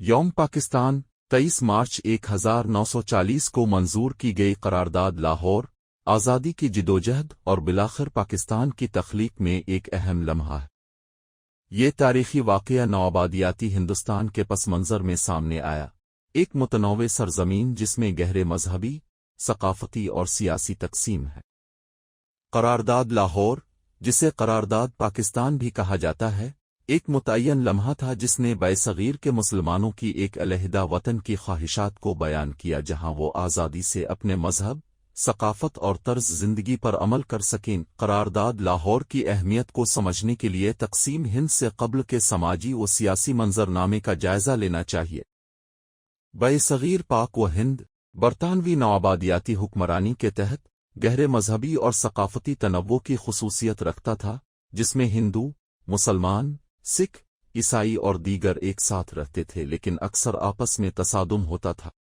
یوم پاکستان 23 مارچ 1940 کو منظور کی گئی قرارداد لاہور آزادی کی جدوجہد اور بالآخر پاکستان کی تخلیق میں ایک اہم لمحہ ہے۔ یہ تاریخی واقعہ نوآبادیاتی ہندوستان کے پس منظر میں سامنے آیا، ایک متنوع سرزمین جس میں گہرے مذہبی، ثقافتی اور سیاسی تقسیم ہے۔ قرارداد لاہور، جسے قرارداد پاکستان بھی کہا جاتا ہے، ایک متعین لمحہ تھا جس نے برصغیر کے مسلمانوں کی ایک علیحدہ وطن کی خواہشات کو بیان کیا جہاں وہ آزادی سے اپنے مذہب، ثقافت اور طرز زندگی پر عمل کر سکیں۔ قرارداد لاہور کی اہمیت کو سمجھنے کے لیے تقسیم ہند سے قبل کے سماجی و سیاسی منظرنامے کا جائزہ لینا چاہیے۔ برصغیر پاک و ہند برطانوی نوآبادیاتی حکمرانی کے تحت گہرے مذہبی اور ثقافتی تنوع کی خصوصیت رکھتا تھا، جس میں ہندو، مسلمان، سکھ، عیسائی اور دیگر ایک ساتھ رہتے تھے لیکن اکثر آپس میں تصادم ہوتا تھا۔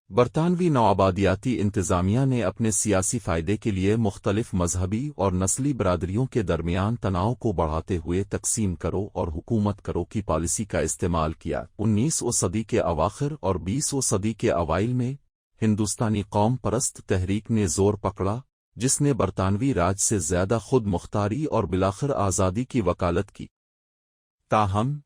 برطانوی نوآبادیاتی انتظامیہ نے اپنے سیاسی فائدے کے لیے مختلف مذہبی اور نسلی برادریوں کے درمیان تناؤ کو بڑھاتے ہوئے تقسیم کرو اور حکومت کرو کی پالیسی کا استعمال کیا۔ 19ویں صدی کے اواخر اور 20ویں صدی کے اوائل میں ہندوستانی قوم پرست تحریک نے زور پکڑا، جس نے برطانوی راج سے زیادہ خود مختاری اور بالآخر آزادی کی وکالت کی۔ تاہم،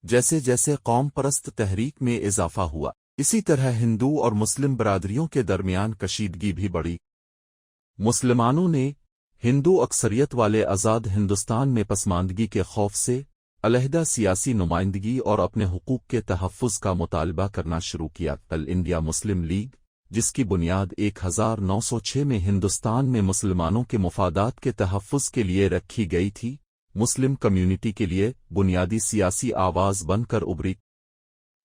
جیسے جیسے قوم پرست تحریک میں اضافہ ہوا، اسی طرح ہندو اور مسلم برادریوں کے درمیان کشیدگی بھی بڑھی۔ مسلمانوں نے ہندو اکثریت والے آزاد ہندوستان میں پسماندگی کے خوف سے علیحدہ سیاسی نمائندگی اور اپنے حقوق کے تحفظ کا مطالبہ کرنا شروع کیا۔ آل انڈیا مسلم لیگ، جس کی بنیاد 1906 میں ہندوستان میں مسلمانوں کے مفادات کے تحفظ کے لیے رکھی گئی تھی، مسلم کمیونٹی کے لیے بنیادی سیاسی آواز بن کر ابھری۔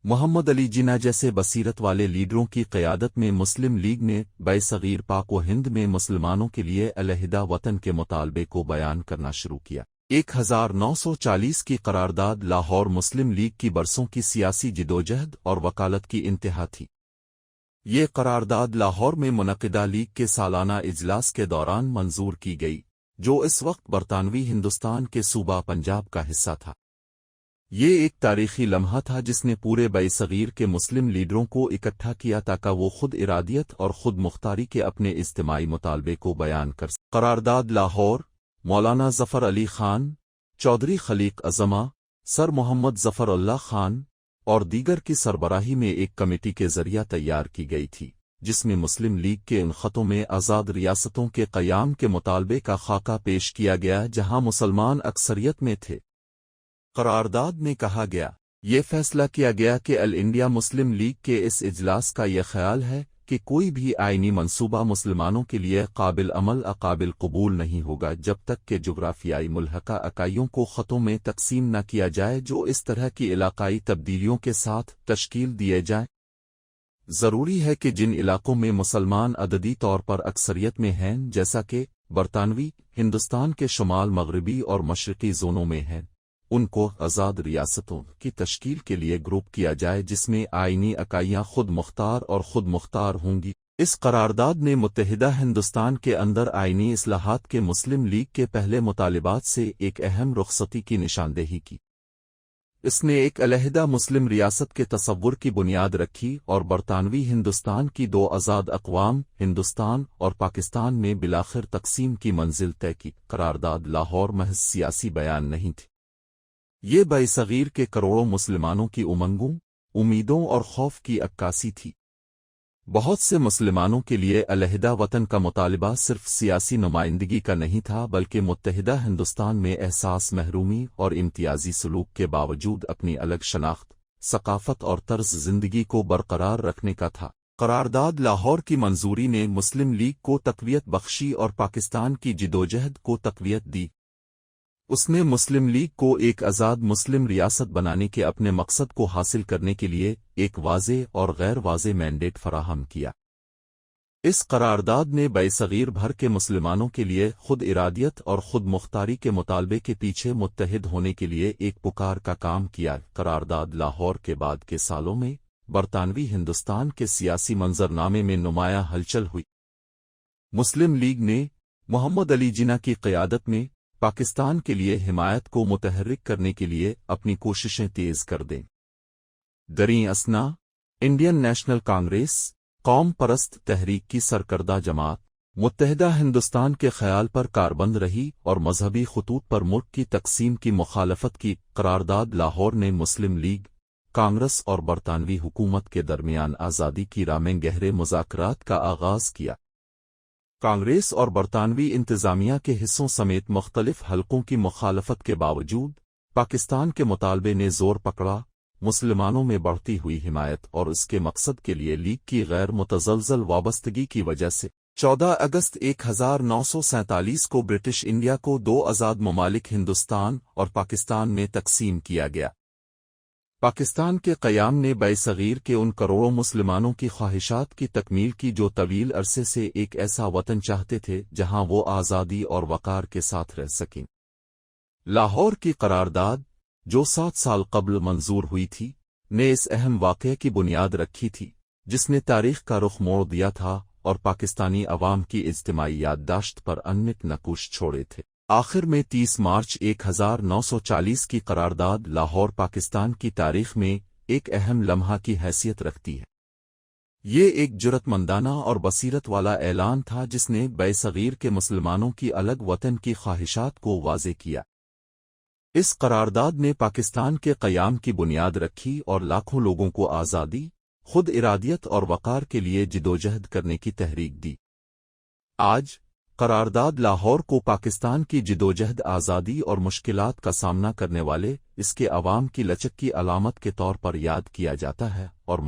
محمد علی جناح جیسے بصیرت والے لیڈروں کی قیادت میں مسلم لیگ نے برصغیر پاک و ہند میں مسلمانوں کے لیے علیحدہ وطن کے مطالبے کو بیان کرنا شروع کیا۔ 1940 کی قرارداد لاہور مسلم لیگ کی برسوں کی سیاسی جدوجہد اور وکالت کی انتہا تھی۔ یہ قرارداد لاہور میں منعقدہ لیگ کے سالانہ اجلاس کے دوران منظور کی گئی، جو اس وقت برطانوی ہندوستان کے صوبہ پنجاب کا حصہ تھا۔ یہ ایک تاریخی لمحہ تھا جس نے پورے برصغیر کے مسلم لیڈروں کو اکٹھا کیا تاکہ وہ خود ارادیت اور خود مختاری کے اپنے اجتماعی مطالبے کو بیان کر سکیں۔ قرارداد لاہور مولانا ظفر علی خان، چودھری خلیق اعظمہ، سر محمد ظفر اللہ خان اور دیگر کی سربراہی میں ایک کمیٹی کے ذریعہ تیار کی گئی تھی، جس میں مسلم لیگ کے ان خطوں میں آزاد ریاستوں کے قیام کے مطالبے کا خاکہ پیش کیا گیا جہاں مسلمان اکثریت میں تھے۔ قرارداد میں کہا گیا، یہ فیصلہ کیا گیا کہ آل انڈیا مسلم لیگ کے اس اجلاس کا یہ خیال ہے کہ کوئی بھی آئینی منصوبہ مسلمانوں کے لیے قابل عمل قابل قبول نہیں ہوگا جب تک کہ جغرافیائی ملحقہ اکائیوں کو خطوں میں تقسیم نہ کیا جائے جو اس طرح کی علاقائی تبدیلیوں کے ساتھ تشکیل دیے جائیں۔ ضروری ہے کہ جن علاقوں میں مسلمان عددی طور پر اکثریت میں ہیں، جیسا کہ برطانوی ہندوستان کے شمال مغربی اور مشرقی زونوں میں ہیں، ان کو آزاد ریاستوں کی تشکیل کے لیے گروپ کیا جائے جس میں آئینی اکائیاں خود مختار اور خود مختار ہوں گی۔ اس قرارداد نے متحدہ ہندوستان کے اندر آئینی اصلاحات کے مسلم لیگ کے پہلے مطالبات سے ایک اہم رخصتی کی نشاندہی کی۔ اس نے ایک علیحدہ مسلم ریاست کے تصور کی بنیاد رکھی اور برطانوی ہندوستان کی دو آزاد اقوام ہندوستان اور پاکستان میں بالآخر تقسیم کی منزل طے کی۔ قرارداد لاہور محض سیاسی بیان نہیں تھی، یہ برصغیر کے کروڑوں مسلمانوں کی امنگوں، امیدوں اور خوف کی عکاسی تھی۔ بہت سے مسلمانوں کے لیے علیحدہ وطن کا مطالبہ صرف سیاسی نمائندگی کا نہیں تھا بلکہ متحدہ ہندوستان میں احساس محرومی اور امتیازی سلوک کے باوجود اپنی الگ شناخت، ثقافت اور طرز زندگی کو برقرار رکھنے کا تھا۔ قرارداد لاہور کی منظوری نے مسلم لیگ کو تقویت بخشی اور پاکستان کی جدوجہد کو تقویت دی۔ اس نے مسلم لیگ کو ایک آزاد مسلم ریاست بنانے کے اپنے مقصد کو حاصل کرنے کے لیے ایک واضح اور غیر واضح مینڈیٹ فراہم کیا۔ اس قرارداد نے برصغیر بھر کے مسلمانوں کے لیے خود ارادیت اور خود مختاری کے مطالبے کے پیچھے متحد ہونے کے لیے ایک پکار کا کام کیا۔ قرارداد لاہور کے بعد کے سالوں میں برطانوی ہندوستان کے سیاسی منظرنامے میں نمایاں ہلچل ہوئی۔ مسلم لیگ نے محمد علی جناح کی قیادت میں پاکستان کے لیے حمایت کو متحرک کرنے کے لیے اپنی کوششیں تیز کر دیں۔ دریں اسنا انڈین نیشنل کانگریس قوم پرست تحریک کی سرکردہ جماعت متحدہ ہندوستان کے خیال پر کاربند رہی اور مذہبی خطوط پر ملک کی تقسیم کی مخالفت کی قرارداد لاہور نے مسلم لیگ کانگریس اور برطانوی حکومت کے درمیان آزادی کی راہ میں گہرے مذاکرات کا آغاز کیا۔ کانگریس اور برطانوی انتظامیہ کے حصوں سمیت مختلف حلقوں کی مخالفت کے باوجود پاکستان کے مطالبے نے زور پکڑا۔ مسلمانوں میں بڑھتی ہوئی حمایت اور اس کے مقصد کے لیے لیگ کی غیر متزلزل وابستگی کی وجہ سے 14 اگست 1947 کو برٹش انڈیا کو دو آزاد ممالک ہندوستان اور پاکستان میں تقسیم کیا گیا۔ پاکستان کے قیام نے برصغیر کے ان کروڑوں مسلمانوں کی خواہشات کی تکمیل کی جو طویل عرصے سے ایک ایسا وطن چاہتے تھے جہاں وہ آزادی اور وقار کے ساتھ رہ سکیں۔ لاہور کی قرارداد جو 7 سال قبل منظور ہوئی تھی نے اس اہم واقعے کی بنیاد رکھی تھی جس نے تاریخ کا رخ موڑ دیا تھا اور پاکستانی عوام کی اجتماعی یادداشت پر انمٹ نقوش چھوڑے تھے۔ آخر میں 30 مارچ 1940 کی قرارداد لاہور پاکستان کی تاریخ میں ایک اہم لمحہ کی حیثیت رکھتی ہے۔ یہ ایک جرأت مندانہ اور بصیرت والا اعلان تھا جس نے برصغیر کے مسلمانوں کی الگ وطن کی خواہشات کو واضح کیا۔ اس قرارداد نے پاکستان کے قیام کی بنیاد رکھی اور لاکھوں لوگوں کو آزادی، خود ارادیت اور وقار کے لیے جدوجہد کرنے کی تحریک دی۔ آج قرارداد لاہور کو پاکستان کی جدوجہد آزادی اور مشکلات کا سامنا کرنے والے اس کے عوام کی لچک کی علامت کے طور پر یاد کیا جاتا ہے اور